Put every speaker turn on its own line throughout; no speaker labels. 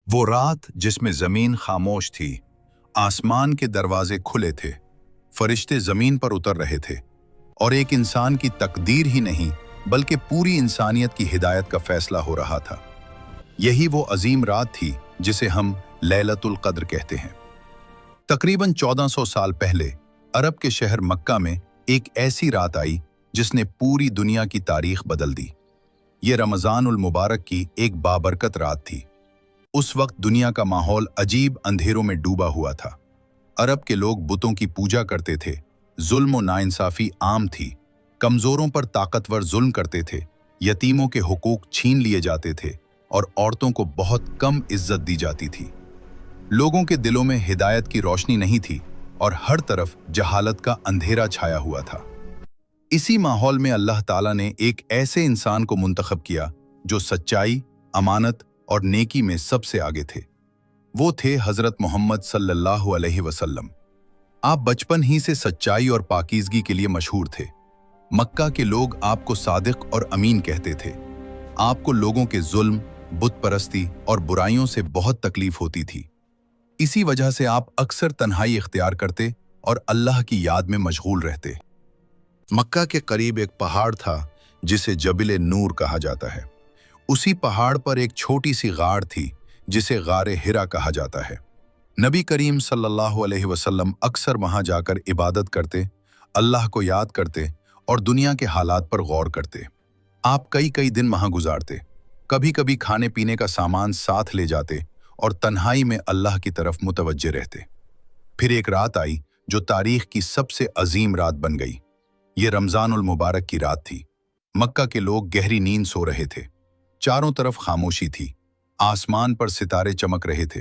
वो रात जिसमें जमीन खामोश थी, आसमान के दरवाजे खुले थे, फरिश्ते जमीन पर उतर रहे थे और एक इंसान की तकदीर ही नहीं बल्कि पूरी इंसानियत की हिदायत का फैसला हो रहा था। यही वो अजीम रात थी जिसे हम लैलतुल कद्र कहते हैं। तकरीबन 1400 साल पहले अरब के शहर मक्का में एक ऐसी रात आई जिसने पूरी दुनिया की तारीख बदल दी। ये रमज़ानुल मुबारक की एक बाबरकत रात थी। उस वक्त दुनिया का माहौल अजीब अंधेरों में डूबा हुआ था। अरब के लोग बुतों की पूजा करते थे, जुल्म और नाइंसाफी आम थी, कमजोरों पर ताकतवर जुल्म करते थे, यतीमों के हुकूक छीन लिए जाते थे और औरतों को बहुत कम इज्जत दी जाती थी। लोगों के दिलों में हिदायत की रोशनी नहीं थी और हर तरफ जहालत का अंधेरा छाया हुआ था। इसी माहौल में अल्लाह ताला ने एक ऐसे इंसान को मुंतखब किया जो सच्चाई, अमानत और नेकी में सबसे आगे थे। वो थे हजरत मोहम्मद सल्लल्लाहु अलैहि वसल्लम। आप बचपन ही से सच्चाई और पाकीज़गी के लिए मशहूर थे। मक्का के लोग आपको सादिक और अमीन कहते थे। आपको लोगों के जुल्म, बुत परस्ती और बुराइयों से बहुत तकलीफ होती थी। इसी वजह से आप अक्सर तन्हाई इख्तियार करते और अल्लाह की याद में मशगूल रहते। मक्का के करीब एक पहाड़ था जिसे जबिल नूर कहा जाता है। उसी पहाड़ पर एक छोटी सी गाड़ थी जिसे गारे हिरा कहा जाता है। नबी करीम सल्लल्लाहु अलैहि वसल्लम अक्सर वहां जाकर इबादत करते, अल्लाह को याद करते और दुनिया के हालात पर गौर करते। आप कई कई दिन वहां गुजारते, कभी कभी खाने पीने का सामान साथ ले जाते और तन्हाई में अल्लाह की तरफ मुतवज्जे रहते। फिर एक रात आई जो तारीख की सबसे अजीम रात बन गई। ये रमज़ानुल मुबारक की रात थी। मक्का के लोग गहरी नींद सो रहे थे। चारों तरफ खामोशी थी। आसमान पर सितारे चमक रहे थे।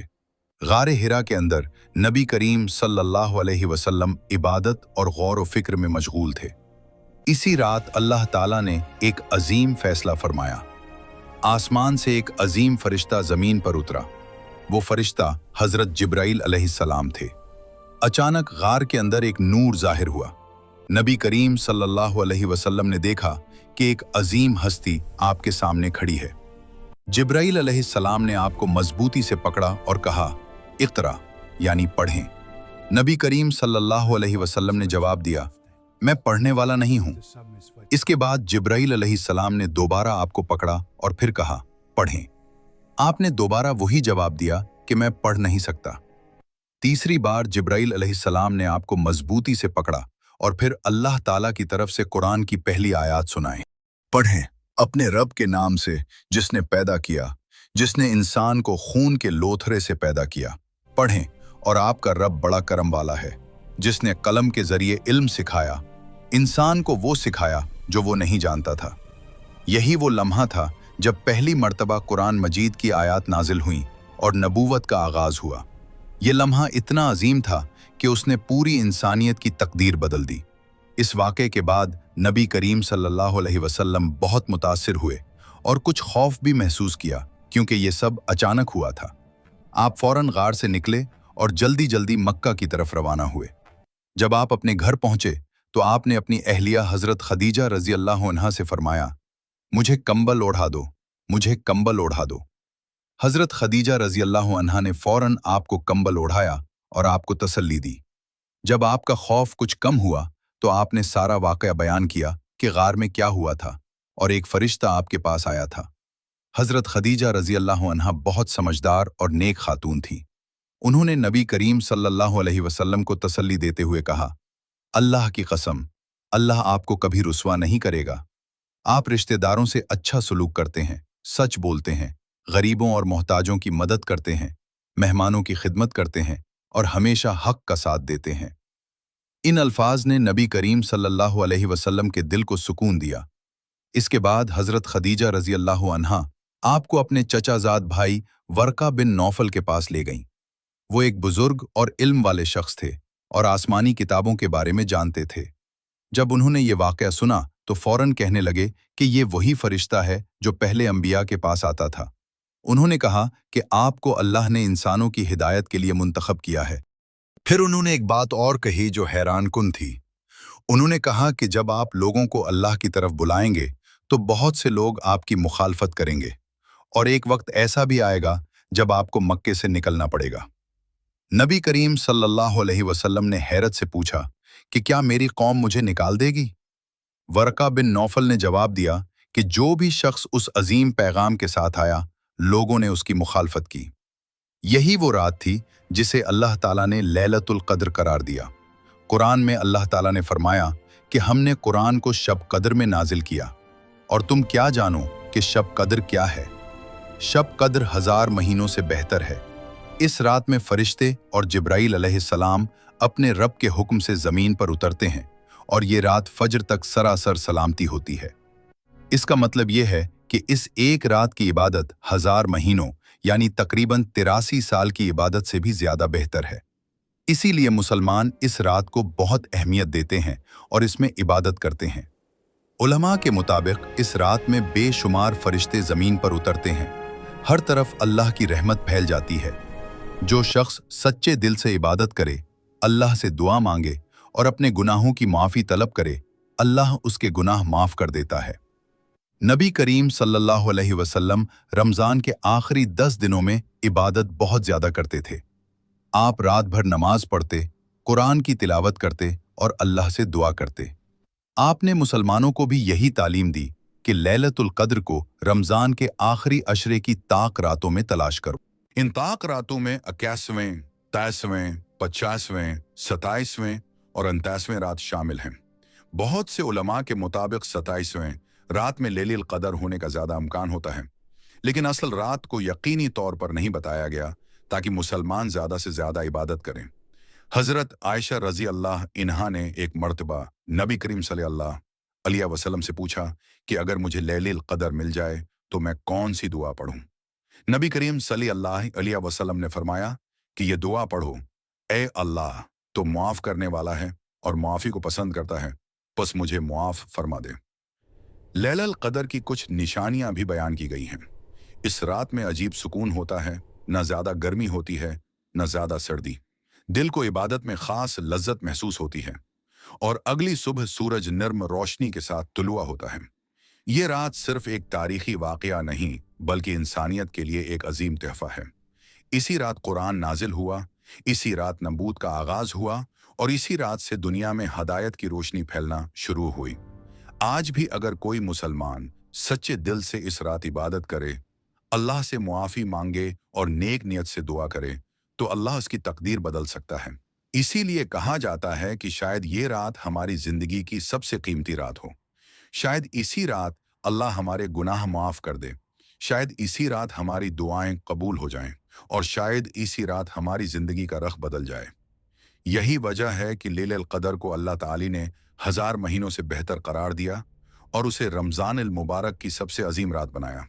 गारे हिरा के अंदर नबी करीम सल्लल्लाहु अलैहि वसल्लम इबादत और गौर व फिक्र में मशगूल थे। इसी रात अल्लाह ताला ने एक अजीम फैसला फरमाया। आसमान से एक अजीम फरिश्ता जमीन पर उतरा। वो फरिश्ता हजरत जिब्राइल अलैहिस्सलाम थे। अचानक गार के अंदर एक नूर जाहिर हुआ। नबी करीम सल्लल्लाहु अलैहि वसल्लम ने देखा कि एक अजीम हस्ती आपके सामने खड़ी है। जिब्राइल अलैहिस्सलाम ने आपको मजबूती से पकड़ा और कहा, इक़रा यानी पढ़ें। नबी करीम सल्लल्लाहु अलैहि वसल्लम ने जवाब दिया, मैं पढ़ने वाला नहीं हूं। इसके बाद जिब्राइल अलैहिस्सलाम ने दोबारा आपको पकड़ा और फिर कहा, पढ़ें। आपने दोबारा वही जवाब दिया कि मैं पढ़ नहीं सकता। तीसरी बार जिब्राइल अलैहिस्सलाम ने आपको मजबूती से पकड़ा और फिर अल्लाह ताला की तरफ से कुरान की पहली आयत सुनाई। पढ़ें, अपने रब के नाम से जिसने पैदा किया, जिसने इंसान को खून के लोथरे से पैदा किया। पढ़ें, और आपका रब बड़ा करम वाला है, जिसने कलम के जरिए इल्म सिखाया, इंसान को वो सिखाया जो वो नहीं जानता था। यही वो लम्हा था जब पहली मर्तबा कुरान मजीद की आयत नाजिल हुई और नबूवत का आगाज हुआ। ये लम्हा इतना अजीम था कि उसने पूरी इंसानियत की तकदीर बदल दी। इस वाक़े के बाद नबी करीम सल्लल्लाहु अलैहि वसल्लम बहुत मुतासिर हुए और कुछ खौफ भी महसूस किया, क्योंकि ये सब अचानक हुआ था। आप फौरन गार से निकले और जल्दी जल्दी मक्का की तरफ रवाना हुए। जब आप अपने घर पहुंचे तो आपने अपनी अहलिया हजरत खदीजा रजी अल्लाह अन्हा से फरमाया, मुझे कंबल ओढ़ा दो, मुझे कंबल ओढ़ा दो। हजरत खदीजा रजी अल्लाह अन्हा ने फौरन आपको कंबल ओढ़ाया और आपको तसल्ली दी। जब आपका खौफ कुछ कम हुआ तो आपने सारा वाक़या बयान किया कि गार में क्या हुआ था और एक फरिश्ता आपके पास आया था। हजरत खदीजा रजी अल्लाह अन्हा बहुत समझदार और नेक खातून थी। उन्होंने नबी करीम सल्लल्लाहु अलैहि वसल्लम को तसल्ली देते हुए कहा, अल्लाह की कसम, अल्लाह आपको कभी रुस्वा नहीं करेगा। आप रिश्तेदारों से अच्छा सलूक करते हैं, सच बोलते हैं, गरीबों और मोहताजों की मदद करते हैं, मेहमानों की खिदमत करते हैं और हमेशा हक का साथ देते हैं। इन अल्फाज ने नबी करीम सल्लल्लाहु अलैहि वसल्लम के दिल को सुकून दिया। इसके बाद हजरत खदीजा रजी अल्लाह अन्हा आपको अपने चचाजाद भाई वर्का बिन नौफल के पास ले गईं। वो एक बुजुर्ग और इल्म वाले शख्स थे और आसमानी किताबों के बारे में जानते थे। जब उन्होंने ये वाक़या सुना तो फौरन कहने लगे कि ये वही फरिश्ता है जो पहले अंबिया के पास आता था। उन्होंने कहा कि आपको अल्लाह ने इंसानों की हिदायत के लिए मुंतखब किया है। फिर उन्होंने एक बात और कही जो हैरानकुन थी। उन्होंने कहा कि जब आप लोगों को अल्लाह की तरफ बुलाएंगे तो बहुत से लोग आपकी मुखालफत करेंगे और एक वक्त ऐसा भी आएगा जब आपको मक्के से निकलना पड़ेगा। नबी करीम सल्लल्लाहु अलैहि वसल्लम ने हैरत से पूछा कि क्या मेरी कौम मुझे निकाल देगी? वरका बिन नौफल ने जवाब दिया कि जो भी शख्स उस अजीम पैगाम के साथ आया, लोगों ने उसकी मुखालफत की। यही वो रात थी जिसे अल्लाह ताला ने लैलतुल कद्र करार दिया। कुरान में अल्लाह ताला ने फरमाया कि हमने कुरान को शब कद्र में नाजिल किया, और तुम क्या जानो कि शब कद्र क्या है? शब कद्र 1000 महीनों से बेहतर है। इस रात में फरिश्ते और जिब्राइल अलैहिस्सलाम अपने रब के हुक्म से जमीन पर उतरते हैं, और ये रात फज्र तक सरासर सलामती होती है। इसका मतलब यह है कि इस एक रात की इबादत 1000 महीनों यानी तकरीबन 83 साल की इबादत से भी ज्यादा बेहतर है। इसीलिए मुसलमान इस रात को बहुत अहमियत देते हैं और इसमें इबादत करते हैं। उलमा के मुताबिक इस रात में बेशुमार फरिश्ते जमीन पर उतरते हैं। हर तरफ अल्लाह की रहमत फैल जाती है। जो शख्स सच्चे दिल से इबादत करे, अल्लाह से दुआ मांगे और अपने गुनाहों की माफ़ी तलब करे, अल्लाह उसके गुनाह माफ़ कर देता है। नबी करीम सल्लल्लाहु अलैहि वसल्लम रमज़ान के आखिरी 10 दिनों में इबादत बहुत ज़्यादा करते थे। आप रात भर नमाज पढ़ते, कुरान की तिलावत करते और अल्लाह से दुआ करते। आपने मुसलमानों को भी यही तालीम दी कि लैलतुल कद्र को रमज़ान के आखिरी अशरे की ताक रातों में तलाश करो। इन ताक रातों में 21वें, 23वें, 50वें, 27वें और 29वें रात शामिल हैं। बहुत से उलमा के मुताबिक 27वें रात में लैलतुल कद्र होने का ज़्यादा इम्कान होता है, लेकिन असल रात को यकीनी तौर पर नहीं बताया गया ताकि मुसलमान ज़्यादा से ज़्यादा इबादत करें। हज़रत आयशा रज़ी अल्लाह इन्हा ने एक मर्तबा नबी करीम सल्लल्लाहु अलैहि वसल्लम से पूछा कि अगर मुझे लैलतुल कद्र मिल जाए तो मैं कौन सी दुआ पढ़ूं? नबी करीम सल्लल्लाहु अलैहि वसल्लम ने फरमाया कि ये दुआ पढ़ो, ए अल्लाह तो मुआफ़ करने वाला है और मुआफ़ी को पसंद करता है, बस मुझे मुआफ़ फरमा दे। लैलतुल कद्र की कुछ निशानियां भी बयान की गई हैं। इस रात में अजीब सुकून होता है, न ज़्यादा गर्मी होती है न ज़्यादा सर्दी। दिल को इबादत में ख़ास लज्जत महसूस होती है और अगली सुबह सूरज नर्म रोशनी के साथ तुलुआ होता है। ये रात सिर्फ एक तारीखी वाक़या नहीं बल्कि इंसानियत के लिए एक अजीम तोहफ़ा है। इसी रात कुरान नाजिल हुआ, इसी रात नबूत का आगाज़ हुआ और इसी रात से दुनिया में हदायत की रोशनी फैलना शुरू हुई। आज भी अगर कोई मुसलमान सच्चे दिल से इस रात इबादत करे, अल्लाह से मुआफ़ी मांगे और नेक नियत से दुआ करे, तो अल्लाह उसकी तकदीर बदल सकता है। इसीलिए कहा जाता है कि शायद ये रात हमारी ज़िंदगी की सबसे कीमती रात हो। शायद इसी रात अल्लाह हमारे गुनाह माफ़ कर दे, शायद इसी रात हमारी दुआएं कबूल हो जाएं और शायद इसी रात हमारी ज़िंदगी का रख बदल जाए। यही वजह है कि लैलतुल कद्र को अल्लाह ताली ने 1000 महीनों से बेहतर करार दिया और उसे रमज़ान अल मुबारक की सबसे अजीम रात बनाया।